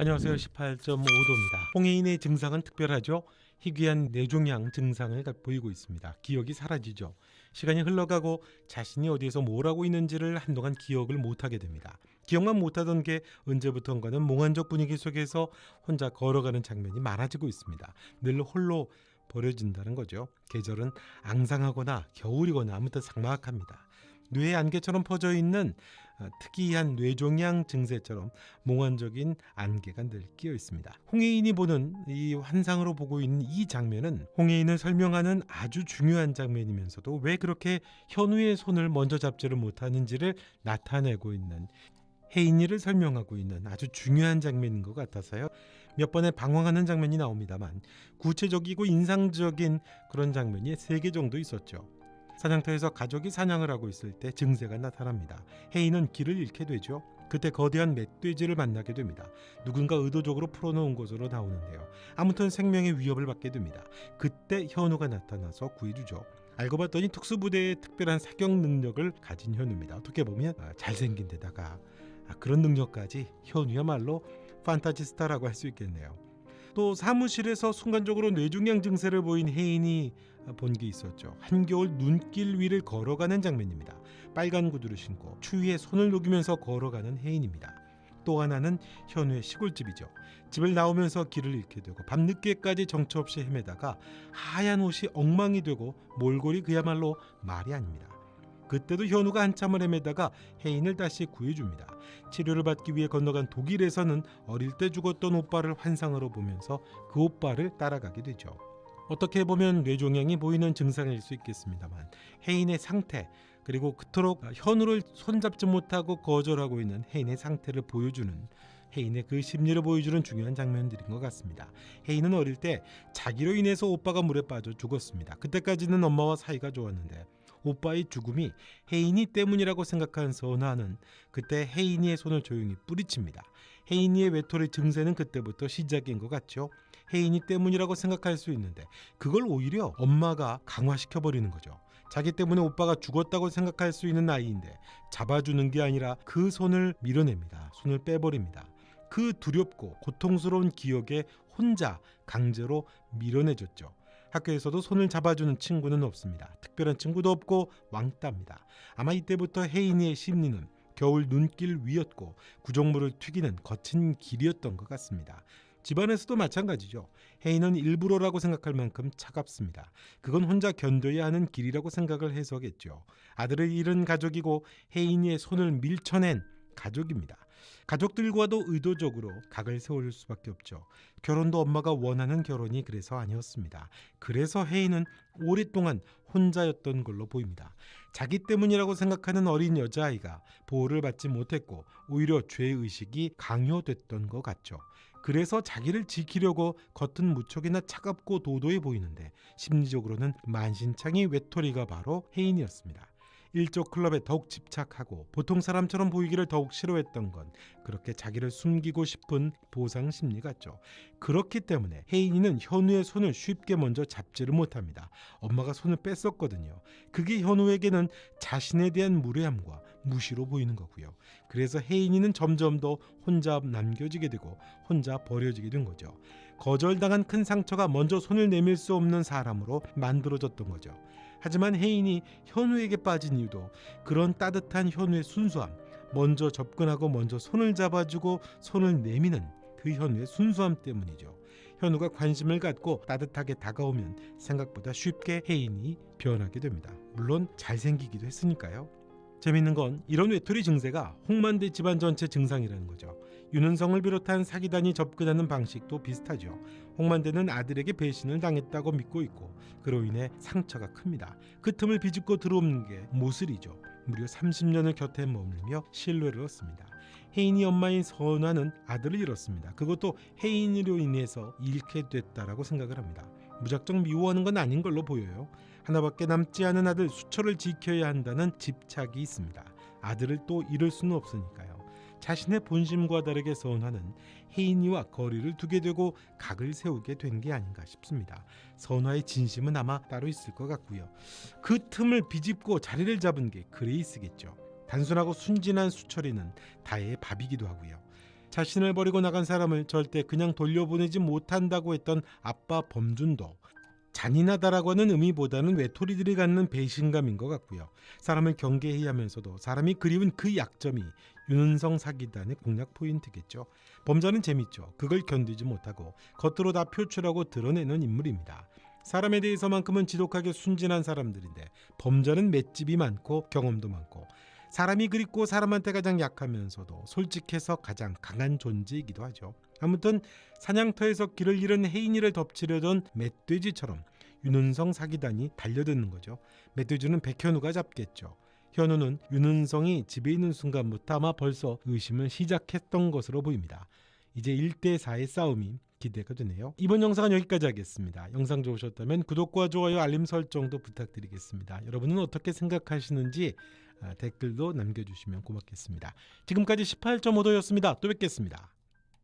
안녕하세요. 18.5도입니다. 홍해인의 증상은 특별하죠. 희귀한 뇌종양 증상을 보이고 있습니다. 기억이 사라지죠. 시간이 흘러가고 자신이 어디에서 뭘 하고 있는지를 한동안 기억을 못하게 됩니다. 기억만 못하던 게 언제부턴가는 몽환적 분위기 속에서 혼자 걸어가는 장면이 많아지고 있습니다. 늘 홀로 버려진다는 거죠. 계절은 앙상하거나 겨울이거나 아무튼 삭막합니다. 뇌의 안개처럼 퍼져 있는 특이한 뇌종양 증세처럼 몽환적인 안개가 늘 끼어 있습니다. 홍해인이 보는 이 환상으로 보고 있는 이 장면은 홍해인을 설명하는 아주 중요한 장면이면서도 왜 그렇게 현우의 손을 먼저 잡지를 못하는지를 나타내고 있는, 혜인이를 설명하고 있는 아주 중요한 장면인 것 같아서요. 몇 번의 방황하는 장면이 나옵니다만 구체적이고 인상적인 그런 장면이 3개 정도 있었죠. 사냥터에서 가족이 사냥을 하고 있을 때 증세가 나타납니다. 혜인은 길을 잃게 되죠. 그때 거대한 멧돼지를 만나게 됩니다. 누군가 의도적으로 풀어놓은 것으로 나오는데요. 아무튼 생명의 위협을 받게 됩니다. 그때 현우가 나타나서 구해주죠. 알고 봤더니 특수부대의 특별한 사격 능력을 가진 현우입니다. 어떻게 보면 잘생긴 데다가 그런 능력까지 현우야말로 판타지스타라고 할 수 있겠네요. 또 사무실에서 순간적으로 뇌종양 증세를 보인 혜인이 본 게 있었죠. 한겨울 눈길 위를 걸어가는 장면입니다. 빨간 구두를 신고 추위에 손을 녹이면서 걸어가는 혜인입니다. 또 하나는 현우의 시골집이죠. 집을 나오면서 길을 잃게 되고 밤늦게까지 정처 없이 헤매다가 하얀 옷이 엉망이 되고 몰골이 그야말로 말이 아닙니다. 그때도 현우가 한참을 헤매다가 혜인을 다시 구해줍니다. 치료를 받기 위해 건너간 독일에서는 어릴 때 죽었던 오빠를 환상으로 보면서 그 오빠를 따라가게 되죠. 어떻게 보면 뇌종양이 보이는 증상일 수 있겠습니다만 혜인의 상태, 그리고 그토록 현우를 손잡지 못하고 거절하고 있는 혜인의 상태를 보여주는, 혜인의 그 심리를 보여주는 중요한 장면들인 것 같습니다. 혜인은 어릴 때 자기로 인해서 오빠가 물에 빠져 죽었습니다. 그때까지는 엄마와 사이가 좋았는데 오빠의 죽음이 혜인이 때문이라고 생각한 선아는 그때 혜인이의 손을 조용히 뿌리칩니다. 혜인이의 외톨이 증세는 그때부터 시작인 것 같죠. 혜인이 때문이라고 생각할 수 있는데 그걸 오히려 엄마가 강화시켜버리는 거죠. 자기 때문에 오빠가 죽었다고 생각할 수 있는 아이인데 잡아주는 게 아니라 그 손을 밀어냅니다. 손을 빼버립니다. 그 두렵고 고통스러운 기억에 혼자 강제로 밀어내줬죠. 학교에서도 손을 잡아주는 친구는 없습니다. 특별한 친구도 없고 왕따입니다. 아마 이때부터 혜인이의 심리는 겨울 눈길 위였고 구정물을 튀기는 거친 길이었던 것 같습니다. 집안에서도 마찬가지죠. 혜인은 일부러라고 생각할 만큼 차갑습니다. 그건 혼자 견뎌야 하는 길이라고 생각을 해서겠죠. 아들을 잃은 가족이고 혜인이의 손을 밀쳐낸 가족입니다. 가족들과도 의도적으로 각을 세울 수밖에 없죠. 결혼도 엄마가 원하는 결혼이 그래서 아니었습니다. 그래서 혜인은 오랫동안 혼자였던 걸로 보입니다. 자기 때문이라고 생각하는 어린 여자아이가 보호를 받지 못했고 오히려 죄의식이 강요됐던 것 같죠. 그래서 자기를 지키려고 겉은 무척이나 차갑고 도도해 보이는데 심리적으로는 만신창이 외톨이가 바로 혜인이었습니다. 일조 클럽에 더욱 집착하고 보통 사람처럼 보이기를 더욱 싫어했던 건 그렇게 자기를 숨기고 싶은 보상 심리 같죠. 그렇기 때문에 혜인이는 현우의 손을 쉽게 먼저 잡지를 못합니다. 엄마가 손을 뺐었거든요. 그게 현우에게는 자신에 대한 무례함과 무시로 보이는 거고요. 그래서 혜인이는 점점 더 혼자 남겨지게 되고 혼자 버려지게 된 거죠. 거절당한 큰 상처가 먼저 손을 내밀 수 없는 사람으로 만들어졌던 거죠. 하지만 혜인이 현우에게 빠진 이유도 그런 따뜻한 현우의 순수함, 먼저 접근하고 먼저 손을 잡아주고 손을 내미는 그 현우의 순수함 때문이죠. 현우가 관심을 갖고 따뜻하게 다가오면 생각보다 쉽게 혜인이 변하게 됩니다. 물론 잘생기기도 했으니까요. 재밌는 건 이런 외톨이 증세가 홍만대 집안 전체 증상이라는 거죠. 윤은성을 비롯한 사기단이 접근하는 방식도 비슷하죠. 홍만대는 아들에게 배신을 당했다고 믿고 있고 그로 인해 상처가 큽니다. 그 틈을 비집고 들어오는 게 모슬이죠. 무려 30년을 곁에 머물며 신뢰를 얻습니다. 혜인이 엄마인 선아는 아들을 잃었습니다. 그것도 혜인으로 인해서 잃게 됐다라고 생각을 합니다. 무작정 미워하는 건 아닌 걸로 보여요. 하나밖에 남지 않은 아들 수철을 지켜야 한다는 집착이 있습니다. 아들을 또 잃을 수는 없으니까요. 자신의 본심과 다르게 선화는 혜인이와 거리를 두게 되고 각을 세우게 된 게 아닌가 싶습니다. 선화의 진심은 아마 따로 있을 것 같고요. 그 틈을 비집고 자리를 잡은 게 그레이스겠죠. 단순하고 순진한 수철이는 다혜의 밥이기도 하고요. 자신을 버리고 나간 사람을 절대 그냥 돌려보내지 못한다고 했던 아빠 범준도 잔인하다라고 하는 의미보다는 외톨이들이 갖는 배신감인 것 같고요. 사람을 경계해야 하면서도 사람이 그리운 그 약점이 윤은성 사기단의 공략 포인트겠죠. 범자는 재밌죠. 그걸 견디지 못하고 겉으로 다 표출하고 드러내는 인물입니다. 사람에 대해서만큼은 지독하게 순진한 사람들인데 범자는 맷집이 많고 경험도 많고 사람이 그립고 사람한테 가장 약하면서도 솔직해서 가장 강한 존재이기도 하죠. 아무튼 사냥터에서 길을 잃은 혜인이를 덮치려던 멧돼지처럼 윤은성 사기단이 달려드는 거죠. 멧돼지는 백현우가 잡겠죠. 현우는 윤은성이 집에 있는 순간부터 아마 벌써 의심을 시작했던 것으로 보입니다. 이제 1대4의 싸움이 기대가 되네요. 이번 영상은 여기까지 하겠습니다. 영상 좋으셨다면 구독과 좋아요, 알림 설정도 부탁드리겠습니다. 여러분은 어떻게 생각하시는지 댓글도 남겨주시면 고맙겠습니다. 지금까지 18.5도였습니다. 또 뵙겠습니다.